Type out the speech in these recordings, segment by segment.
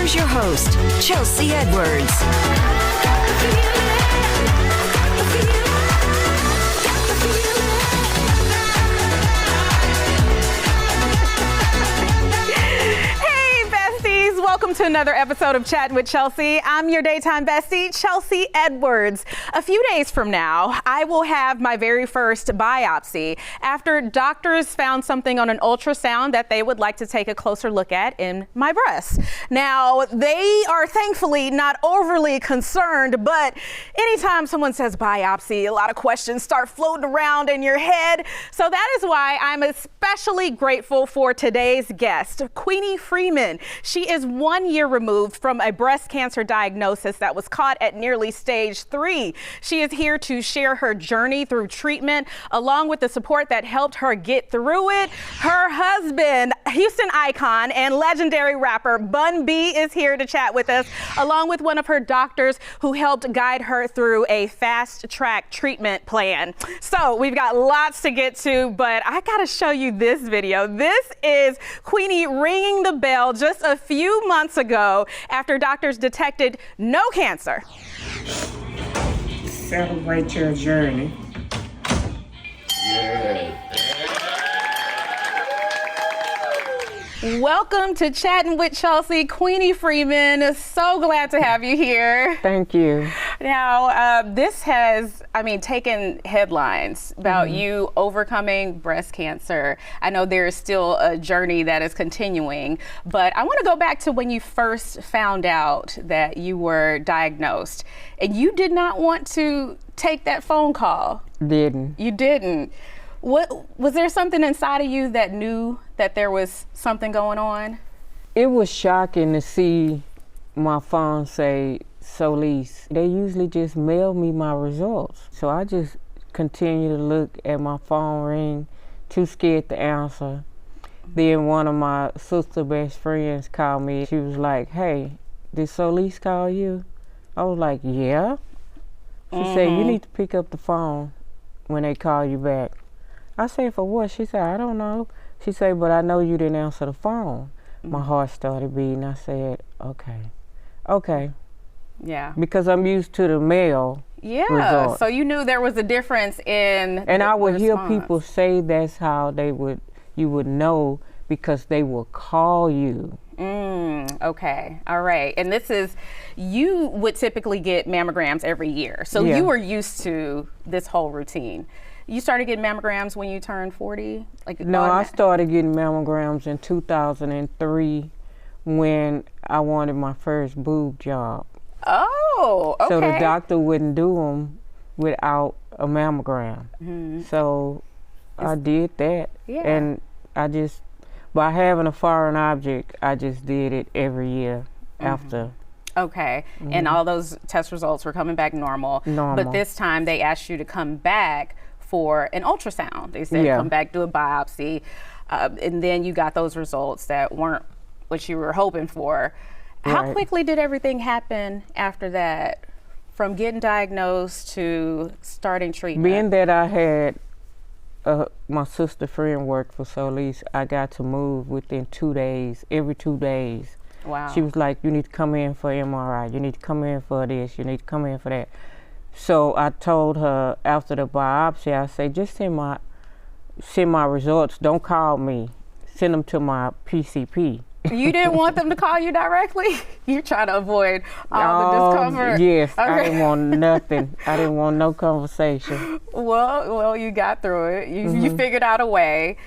here's your host, Chelsea Edwards. Welcome to another episode of Chattin with Chelsea. I'm your daytime bestie, Chelsea Edwards. A few days from now, I will have my very first biopsy after doctors found something on an ultrasound that they would like to take a closer look at in my breast. Now, they are thankfully not overly concerned, but anytime someone says biopsy, a lot of questions start floating around in your head. So that is why I'm especially grateful for today's guest, Queenie Freeman. She is 1 year removed from a breast cancer diagnosis that was caught at nearly stage 3. She is here to share her journey through treatment, along with the support that helped her get through it. Her husband, Houston icon and legendary rapper Bun B, is here to chat with us, along with one of her doctors who helped guide her through a fast-track treatment plan. So we've got lots to get to, but I gotta show you this video. This is Queenie ringing the bell just a few months ago after doctors detected no cancer. Celebrate your journey. Yeah. Welcome to Chattin' with Chelsea, Queenie Freeman. So glad to have you here. Thank you. Now, this has, taken headlines about you overcoming breast cancer. I know there is still a journey that is continuing, but I want to go back to when you first found out that you were diagnosed, and you did not want to take that phone call. Didn't. You didn't. What was there something inside of you that knew that there was something going on? It was shocking to see my phone say Solis. They usually just mail me my results. So I just continue to look at my phone ring, too scared to answer. Then one of my sister best friends called me. She was like, "Hey, did Solis call you?" I was like, "Yeah." She said, "You need to pick up the phone when they call you back." I said, "For what?" She said, "I don't know." She said, "But I know you didn't answer the phone." My heart started beating. I said, okay. Yeah. Because I'm used to the mail results. So you knew there was a difference in And I would hear response. people say that's how you would know, because they will call you. Okay. All right. And you would typically get mammograms every year. So Yeah. you were used to this whole routine. You started getting mammograms when you turned 40? No, I started getting mammograms in 2003 when I wanted my first boob job. Oh, okay. So the doctor wouldn't do them without a mammogram. So I did that. Yeah. And by having a foreign object, I just did it every year after. Okay. And all those test results were coming back normal. But this time they asked you to come back for an ultrasound. They said, come back, do a biopsy. And then you got those results that weren't what you were hoping for. How quickly did everything happen after that, from getting diagnosed to starting treatment? Being that I had my sister friend worked for Solis, I got to move within 2 days, every 2 days. Wow. She was like, "You need to come in for MRI, you need to come in for this, you need to come in for that." So I told her after the biopsy, I said, "Just send my results, don't call me, send them to my PCP." You didn't want them to call you directly? You're trying to avoid all the discomfort. Yes, Okay. I didn't want nothing. I didn't want no conversation. Well, you got through it. You figured out a way.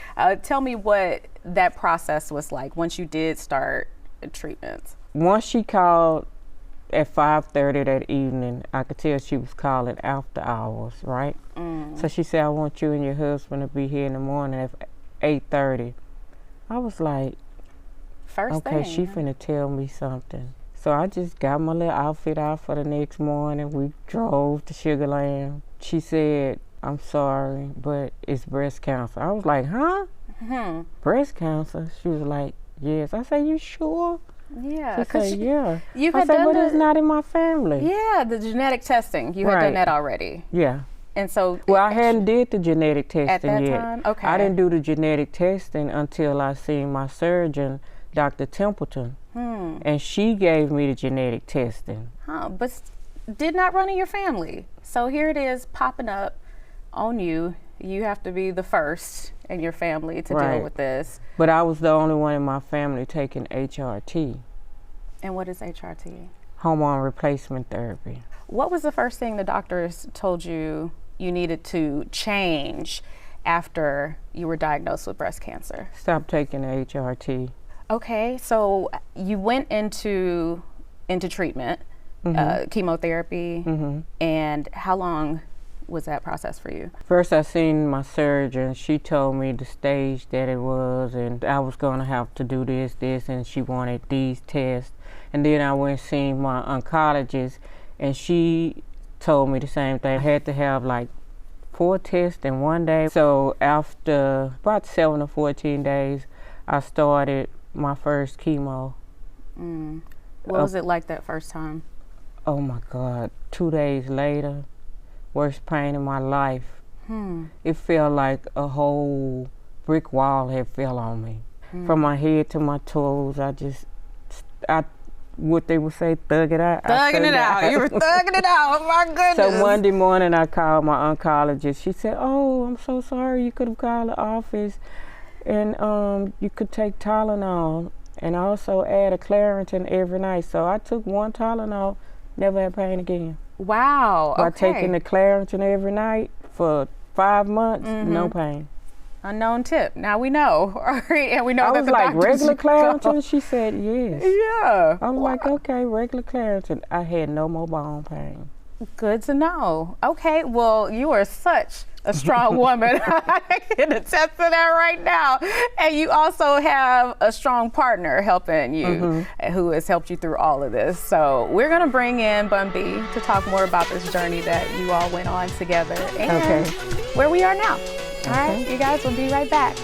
Tell me what that process was like once you did start treatments. Once she called at 5:30 that evening, I could tell she was calling after hours, right? So she said, "I want you and your husband to be here in the morning at 8:30. I was like, First okay, thing. she finna tell me something. So I just got my little outfit out for the next morning. We drove to Sugar Land. She said, "I'm sorry, but it's breast cancer." I was like, "Huh? Breast cancer?" She was like, "Yes." I said, "You sure?" Yeah. She said, "Yeah." You I had said, done "But it's not in my family." Yeah, the genetic testing. You had done Right. that already. Yeah. And so. Well, I hadn't did the genetic testing At that yet. time? Okay. I didn't do the genetic testing until I seen my surgeon, Dr. Templeton. And she gave me the genetic testing. But did not run in your family. So here it is popping up on you. You have to be the first in your family to deal with this. But I was the only one in my family taking HRT. And what is HRT? Hormone replacement therapy. What was the first thing the doctors told you you needed to change after you were diagnosed with breast cancer? Stop taking the HRT. Okay, so you went into treatment, chemotherapy, and how long was that process for you? First I seen my surgeon. She told me the stage that it was, and I was gonna have to do this, and she wanted these tests. And then I went and seen my oncologist, and she told me the same thing. I had to have like 4 tests in one day. So after about 7 or 14 days, I started my first chemo. What was it like that first time? Oh my God, 2 days later, worst pain in my life. It felt like a whole brick wall had fell on me. From my head to my toes, I what they would say, thug it out. Thugging it out. You were thugging it out. Oh my goodness. So Monday morning I called my oncologist. She said, "Oh, I'm so sorry. You could have called the office and you could take Tylenol and also add a Claritin every night." So I took 1 Tylenol, never had pain again. Wow. By Okay. taking the Claritin every night for 5 months, no pain. Unknown tip. Now we know. All right. And we know I that was the like, doctors regular go. Claritin? She said, yes. Yeah. I'm like, okay, regular Claritin. I had no more bone pain. Good to know. Okay, well, you are such a strong woman. I can attest to that right now. And you also have a strong partner helping you, who has helped you through all of this. So we're going to bring in Bun B to talk more about this journey that you all went on together and where we are now. All right, you guys, we'll be right back.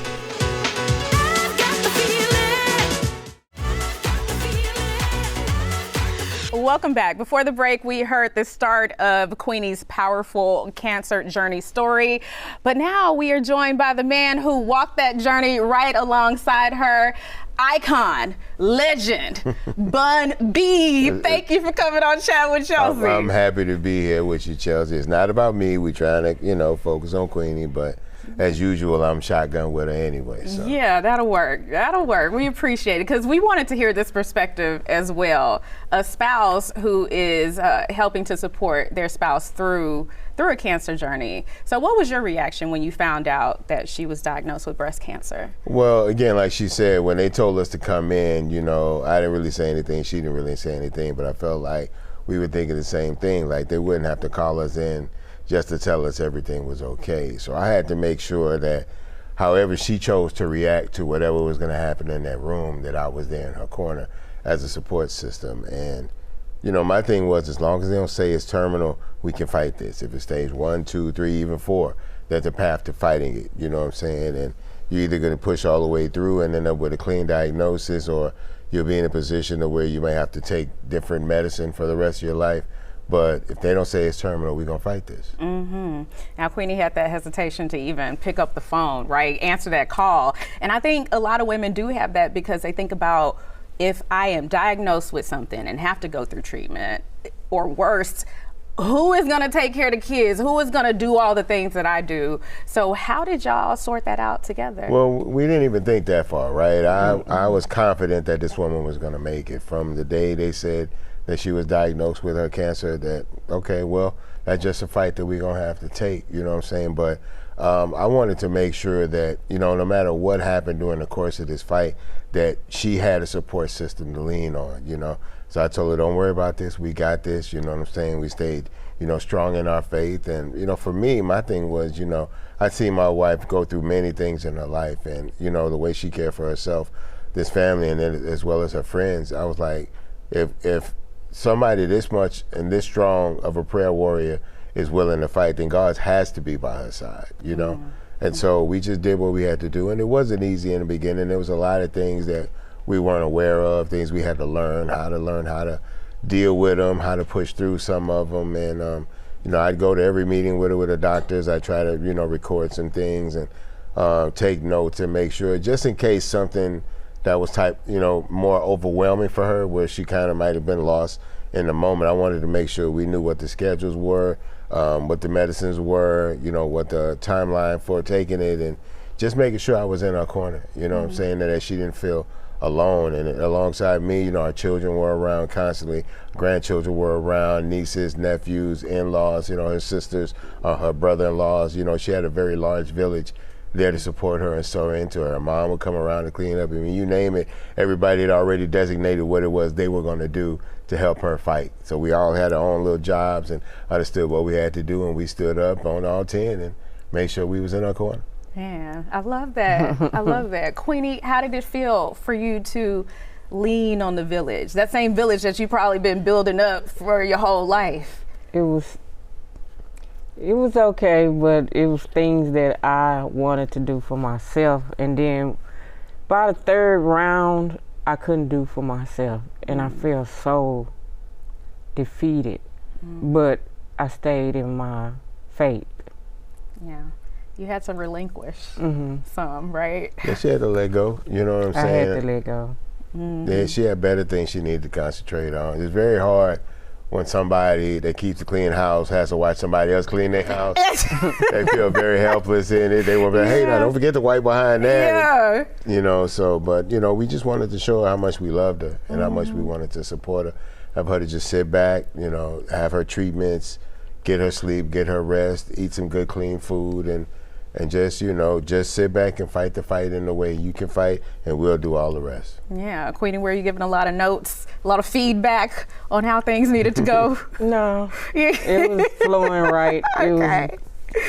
Welcome back. Before the break, we heard the start of Queenie's powerful cancer journey story. But now we are joined by the man who walked that journey right alongside her. Icon, legend, Bun B. Thank you for coming on Chat with Chelsea. I'm happy to be here with you, Chelsea. It's not about me. We're trying to, focus on Queenie, but as usual, I'm shotgun with her anyway. So. Yeah, that'll work. That'll work. We appreciate it because we wanted to hear this perspective as well. A spouse who is helping to support their spouse through a cancer journey. So what was your reaction when you found out that she was diagnosed with breast cancer? Well, again, like she said, when they told us to come in, I didn't really say anything. She didn't really say anything, but I felt like we were thinking the same thing. Like they wouldn't have to call us in just to tell us everything was okay. So I had to make sure that however she chose to react to whatever was going to happen in that room, that I was there in her corner as a support system. And my thing was, as long as they don't say it's terminal, we can fight this. If it's stage 1, 2, 3, even 4, that's the path to fighting it, you know what I'm saying? And you're either going to push all the way through and end up with a clean diagnosis, or you'll be in a position to where you may have to take different medicine for the rest of your life. But if they don't say it's terminal, we're going to fight this. Now, Queenie had that hesitation to even pick up the phone, right? Answer that call. And I think a lot of women do have that because they think about, if I am diagnosed with something and have to go through treatment, or worse, who is going to take care of the kids? Who is going to do all the things that I do? So how did y'all sort that out together? Well, we didn't even think that far, right? I was confident that this woman was going to make it. From the day they said that she was diagnosed with her cancer, that, okay, well, that's just a fight that we're going to have to take, you know what I'm saying? But I wanted to make sure that, no matter what happened during the course of this fight, that she had a support system to lean on, So I told her, don't worry about this, we got this, you know what I'm saying? We stayed, strong in our faith. And, for me, my thing was, I'd seen my wife go through many things in her life, and, the way she cared for herself, this family, and then as well as her friends, I was like, if somebody this much and this strong of a prayer warrior is willing to fight, then God has to be by her side, And so we just did what we had to do, and it wasn't easy in the beginning. There was a lot of things that we weren't aware of, things we had to learn how to deal with them, how to push through some of them. And I'd go to every meeting with her, with the doctors. I try to record some things and take notes and make sure, just in case something that was more overwhelming for her, where she kind of might have been lost in the moment. I wanted to make sure we knew what the schedules were, what the medicines were, what the timeline for taking it, and just making sure I was in her corner, what I'm saying, that she didn't feel alone. And alongside me, our children were around constantly, grandchildren were around, nieces, nephews, in-laws, her sisters, her brother-in-laws. She had a very large village there to support her and sew into her. Her mom would come around and clean up. I mean, you name it, everybody had already designated what it was they were going to do to help her fight. So we all had our own little jobs and understood what we had to do, and we stood up on all 10 and made sure we was in our corner. Yeah, I love that. I love that. Queenie, how did it feel for you to lean on the village, that same village that you've probably been building up for your whole life? It was okay, but it was things that I wanted to do for myself. And then by the third round, I couldn't do for myself. And I felt so defeated. But I stayed in my faith. Yeah. You had to relinquish some, right? Yeah, she had to let go, you know what I'm saying? I had to let go. Yeah, she had better things she needed to concentrate on. It's very hard when somebody that keeps a clean house has to watch somebody else clean their house. They feel very helpless in it. They will be like, hey, now don't forget to wipe behind that. Yeah. But we just wanted to show her how much we loved her and how much we wanted to support her. Have her to just sit back, have her treatments, get her sleep, get her rest, eat some good clean food, and just, just sit back and fight the fight in the way you can fight, and we'll do all the rest. Yeah, Queenie, were you giving a lot of notes, a lot of feedback on how things needed to go? No, it was flowing right. Okay.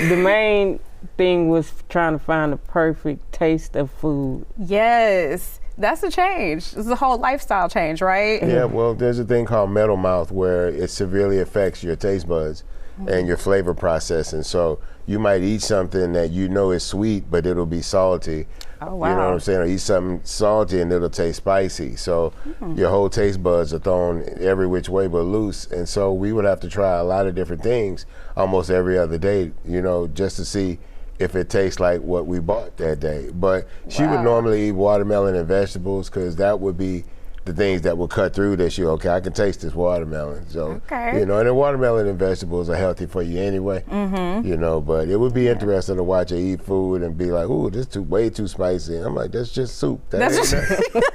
The main thing was trying to find the perfect taste of food. Yes, that's a change. This is a whole lifestyle change, right? Yeah, well, there's a thing called metal mouth where it severely affects your taste buds and your flavor processing. So you might eat something that is sweet, but it'll be salty. Oh, wow. You know what I'm saying? Or eat something salty and it'll taste spicy. So your whole taste buds are thrown every which way but loose. And so we would have to try a lot of different things almost every other day, just to see if it tastes like what we bought that day. But she would normally eat watermelon and vegetables, because that would be the things that will cut through that I can taste this watermelon. So, and the watermelon and vegetables are healthy for you anyway, but it would be interesting to watch her eat food and be like, ooh, this is way too spicy. And I'm like, that's just soup. That's just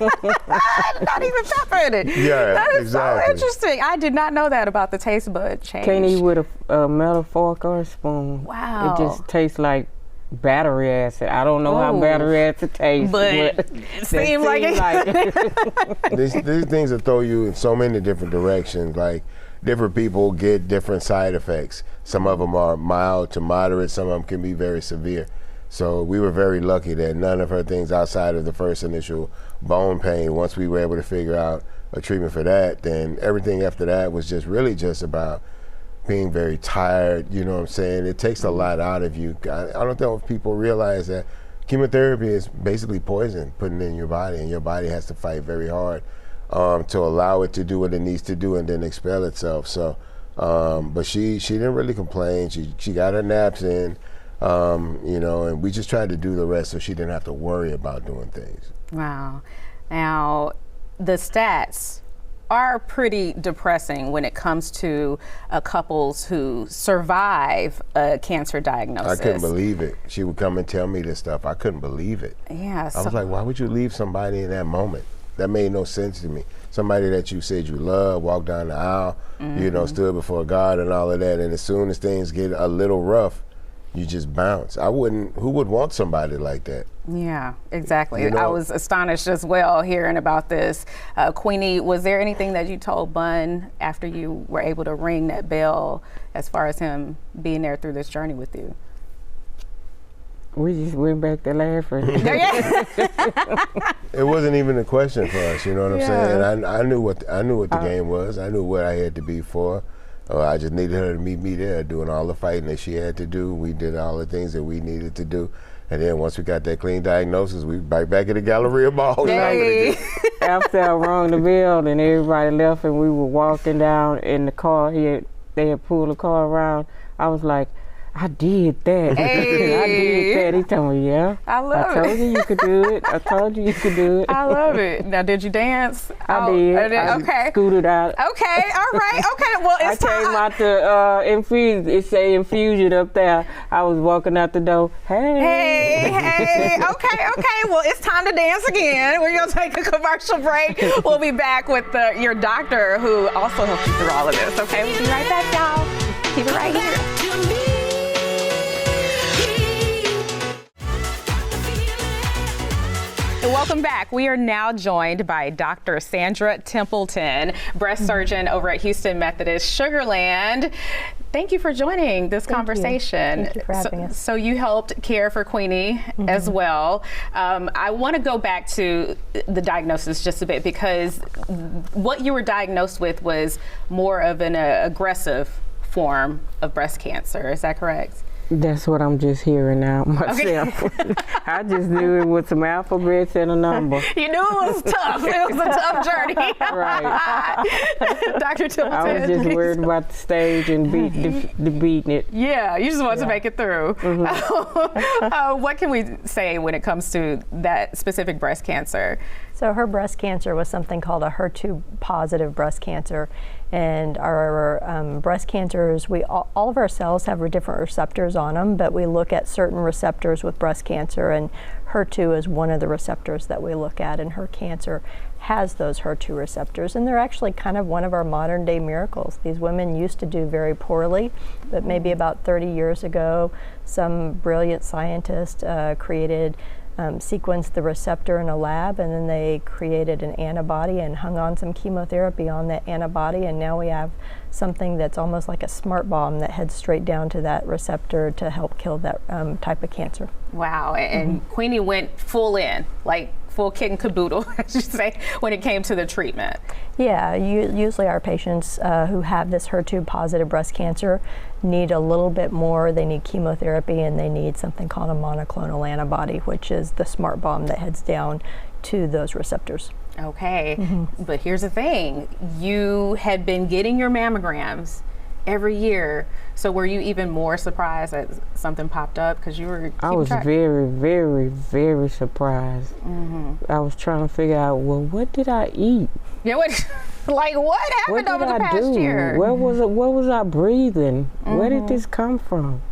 not even pepper in it. Yeah, that is exactly. so interesting. I did not know that about the taste bud change. Can't eat with a metal fork or a spoon. Wow. It just tastes like battery acid. I don't know how battery acid tastes, but it seems like it. These things will throw you in so many different directions. Like, different people get different side effects. Some of them are mild to moderate. Some of them can be very severe. So we were very lucky that none of her things outside of the first initial bone pain, once we were able to figure out a treatment for that, then everything after that was just about being very tired, you know what I'm saying? It takes a lot out of you. I don't know if people realize that chemotherapy is basically poison putting in your body, and your body has to fight very hard to allow it to do what it needs to do and then expel itself. So, but she didn't really complain. She got her naps in, and we just tried to do the rest so she didn't have to worry about doing things. Wow. Now, the stats are pretty depressing when it comes to couples who survive a cancer diagnosis. I couldn't believe it. She would come and tell me this stuff. I couldn't believe it. Yeah. I was like, why would you leave somebody in that moment? That made no sense to me. Somebody that you said you love, walked down the aisle, stood before God and all of that, and as soon as things get a little rough, you just bounce. Who would want somebody like that? Yeah, exactly. I was astonished as well hearing about this. Queenie, was there anything that you told Bun after you were able to ring that bell as far as him being there through this journey with you? We just went back to laughing. It wasn't even a question for us, you know what I'm saying? I knew what the game was. I knew what I had to be for. I just needed her to meet me there, doing all the fighting that she had to do. We did all the things that we needed to do. And then once we got that clean diagnosis, we right back at the Galleria Ball. Hey. After I rung the bell and everybody left and we were walking down in the car, they had pulled the car around, I was like, I did that. Hey. I did that. He told me, yeah. I love I told you you could do it. I told you you could do it. I love it. Now, did you dance? I did. Okay. I scooted out. Okay. All right. Okay. Well, I it's came time. out the infuse. It say infusion up there. I was walking out the door. Hey. Okay. Well, it's time to dance again. We're gonna take a commercial break. We'll be back with your doctor, who also helped you through all of this. Okay. We'll be right back, y'all. Keep it right here. Welcome back. We are now joined by Dr. Sandra Templeton, breast surgeon over at Houston Methodist Sugar Land. Thank you for joining this conversation. Thank you for having us. So you helped care for Queenie as well. I want to go back to the diagnosis just a bit, because what you were diagnosed with was more of an aggressive form of breast cancer. Is that correct? That's what I'm just hearing now myself. Okay. I just knew it was some alphabets and a number. You knew it was tough. It was a tough journey. Right. Dr. Templeton. I was just worried about the stage and beating it. Yeah, you just wanted to make it through. What can we say when it comes to that specific breast cancer? So her breast cancer was something called a HER2 positive breast cancer. And our breast cancers, all of our cells have different receptors on them, but we look at certain receptors with breast cancer, and HER2 is one of the receptors that we look at, and her cancer has those HER2 receptors, and they're actually kind of one of our modern day miracles. These women used to do very poorly, but maybe about 30 years ago, some brilliant scientist sequenced the receptor in a lab, and then they created an antibody and hung on some chemotherapy on that antibody, and now we have something that's almost like a smart bomb that heads straight down to that receptor to help kill that type of cancer. Wow, and Queenie went full in, like full kit and caboodle, I should say, when it came to the treatment. Yeah, usually our patients who have this HER2 positive breast cancer need a little bit more. They need chemotherapy, and they need something called a monoclonal antibody, which is the smart bomb that heads down to those receptors. Okay, but here's the thing. You had been getting your mammograms every year, so were you even more surprised that something popped up? Because you were I was very, very, very surprised. I was trying to figure out, well, what did I eat? Yeah, what happened over the past year? Where was I breathing? Where did this come from?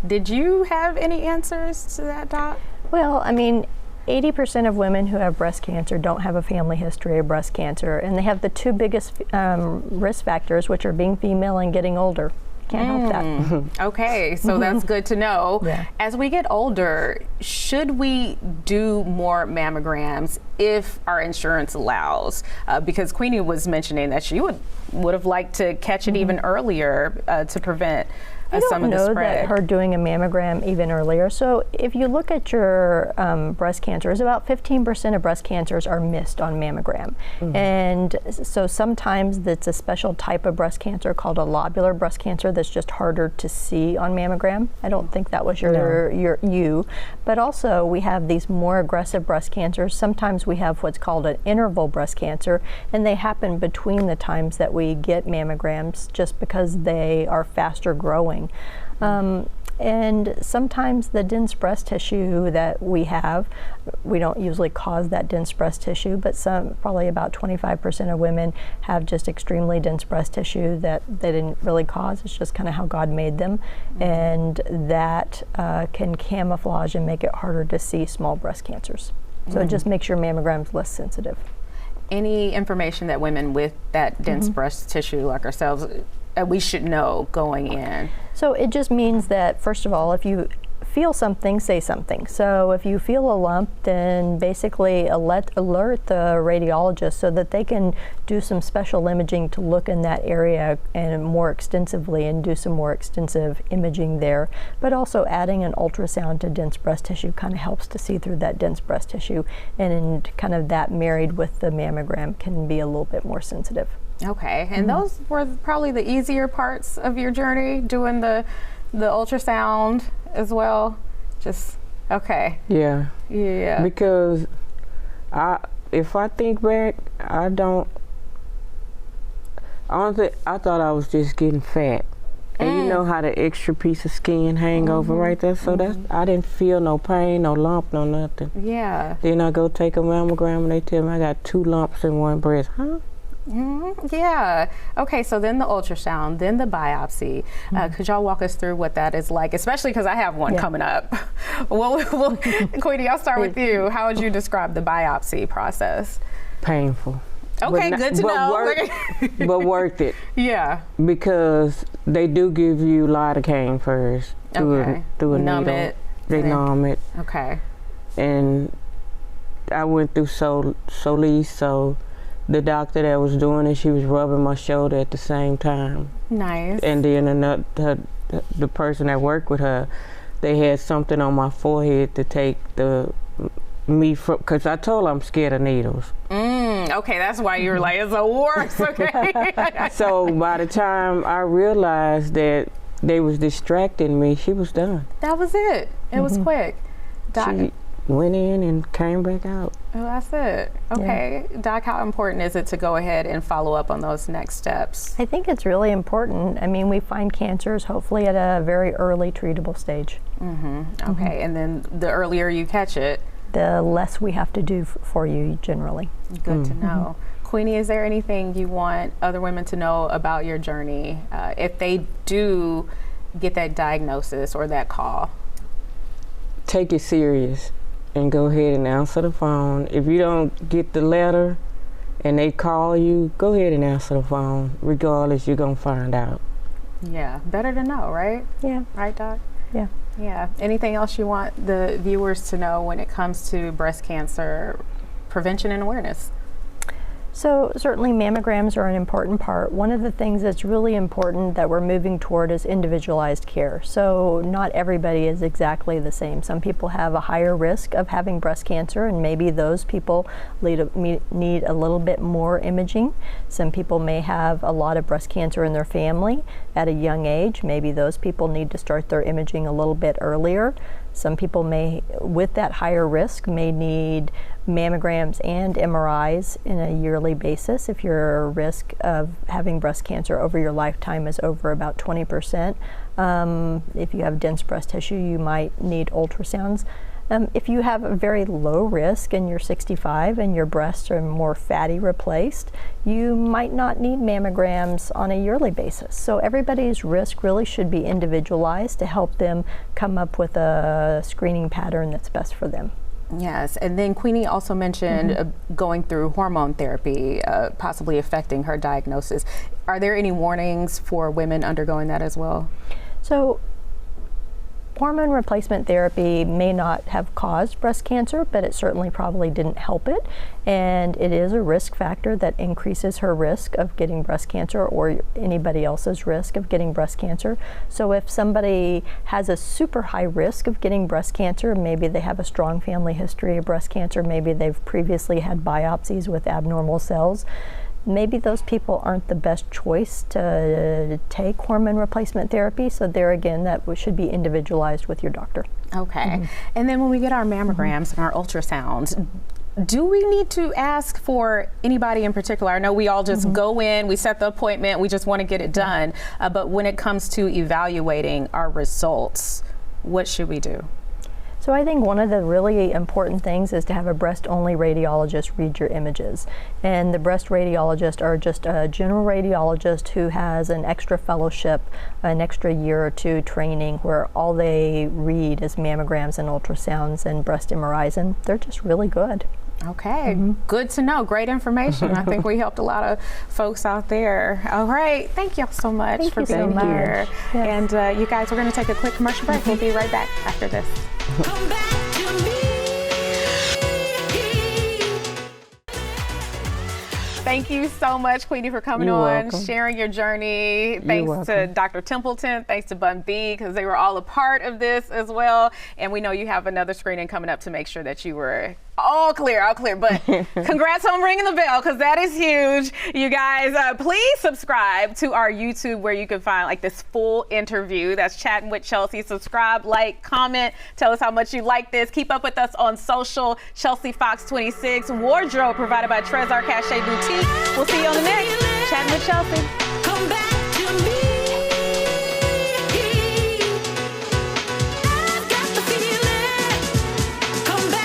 Did you have any answers to that, Doc? Well, I mean, 80% of women who have breast cancer don't have a family history of breast cancer, and they have the two biggest risk factors, which are being female and getting older. Can't help that. Okay, so that's good to know. Yeah. As we get older, should we do more mammograms if our insurance allows? Because Queenie was mentioning that she would have liked to catch it even earlier to prevent some of the spread. I don't know that her doing a mammogram even earlier. So if you look at your breast cancers, about 15% of breast cancers are missed on mammogram. And so sometimes it's a special type of breast cancer called a lobular breast cancer that's just harder to see on mammogram. I don't think that was you. But also we have these more aggressive breast cancers. Sometimes we have what's called an interval breast cancer, and they happen between the times that we get mammograms just because they are faster growing. And sometimes the dense breast tissue that we have, we don't usually cause that dense breast tissue, but probably about 25% of women have just extremely dense breast tissue that they didn't really cause. It's just kind of how God made them. And that can camouflage and make it harder to see small breast cancers. So it just makes your mammograms less sensitive. Any information that women with that dense breast tissue like ourselves, we should know going in? So it just means that, first of all, if you feel something, say something. So if you feel a lump, then basically alert the radiologist so that they can do some special imaging to look in that area and more extensively and do some more extensive imaging there. But also adding an ultrasound to dense breast tissue kind of helps to see through that dense breast tissue, and kind of that married with the mammogram can be a little bit more sensitive. Okay, and those were probably the easier parts of your journey, doing the ultrasound as well. Just okay. Yeah. Because if I think back, honestly, I thought I was just getting fat. And you know how the extra piece of skin hang over right there? So I didn't feel no pain, no lump, no nothing. Yeah. Then I go take a mammogram and they tell me I got 2 lumps in one breast. Huh? Yeah. Okay, so then the ultrasound, then the biopsy. Could y'all walk us through what that is like, especially because I have one coming up? Well, Queenie, I'll start with you. How would you describe the biopsy process? Painful. Okay, good to know. But worth it. Yeah. Because they do give you lidocaine first through a numb needle. it. They numb it. Okay. And I went through Solis, so the doctor that was doing it, she was rubbing my shoulder at the same time. Nice. And then the person that worked with her, they had something on my forehead to take because I told her I'm scared of needles. Okay, that's why you were like, it's the worst. Okay. So by the time I realized that they was distracting me, she was done. That was it. It was quick. Doc, She went in and came back out. oh, that's it. Okay. Yeah. Doc, how important is it to go ahead and follow up on those next steps? I think it's really important. I mean, we find cancers hopefully at a very early treatable stage. Okay, and then the earlier you catch it, the less we have to do for you generally. Good to know. Queenie, is there anything you want other women to know about your journey if they do get that diagnosis or that call? Take it serious and go ahead and answer the phone. If you don't get the letter and they call you, go ahead and answer the phone. Regardless, you're going to find out. Yeah, better to know, right? Yeah. Right, Doc? Yeah. Yeah. Anything else you want the viewers to know when it comes to breast cancer prevention and awareness? So certainly mammograms are an important part. One of the things that's really important that we're moving toward is individualized care. So not everybody is exactly the same. Some people have a higher risk of having breast cancer, and maybe those people need a little bit more imaging. Some people may have a lot of breast cancer in their family at a young age. Maybe those people need to start their imaging a little bit earlier. Some people may, with that higher risk, may need mammograms and MRIs in a yearly basis. If your risk of having breast cancer over your lifetime is over about 20%, if you have dense breast tissue, you might need ultrasounds. If you have a very low risk and you're 65 and your breasts are more fatty replaced, you might not need mammograms on a yearly basis. So everybody's risk really should be individualized to help them come up with a screening pattern that's best for them. Yes, and then Queenie also mentioned going through hormone therapy, possibly affecting her diagnosis. Are there any warnings for women undergoing that as well? So hormone replacement therapy may not have caused breast cancer, but it certainly probably didn't help it. And it is a risk factor that increases her risk of getting breast cancer or anybody else's risk of getting breast cancer. So if somebody has a super high risk of getting breast cancer, maybe they have a strong family history of breast cancer, maybe they've previously had biopsies with abnormal cells, maybe those people aren't the best choice to take hormone replacement therapy. So there again, that should be individualized with your doctor. Okay. And then when we get our mammograms and our ultrasounds, do we need to ask for anybody in particular? I know we all just go in, we set the appointment, we just want to get it done. But when it comes to evaluating our results, what should we do? So I think one of the really important things is to have a breast-only radiologist read your images. And the breast radiologist are just a general radiologist who has an extra fellowship, an extra year or two training where all they read is mammograms and ultrasounds and breast MRIs, and they're just really good. Okay, good to know. Great information. I think we helped a lot of folks out there. All right, thank you so much for being here. Yes. And you guys, we're going to take a quick commercial break. We'll be right back after this. Come back to me. Thank you so much, Queenie, for coming You're on, welcome. sharing your journey. Thanks to Dr. Templeton, thanks to Bun B, because they were all a part of this as well. And we know you have another screening coming up to make sure that you were all clear. But congrats on ringing the bell, because that is huge. You guys, please subscribe to our YouTube where you can find like this full interview. That's Chattin with Chelsea. Subscribe, like, comment, tell us how much you like this. Keep up with us on social. Chelsea Fox 26. Wardrobe provided by Trezor Cache Boutique. We'll see you on the next Chattin with Chelsea.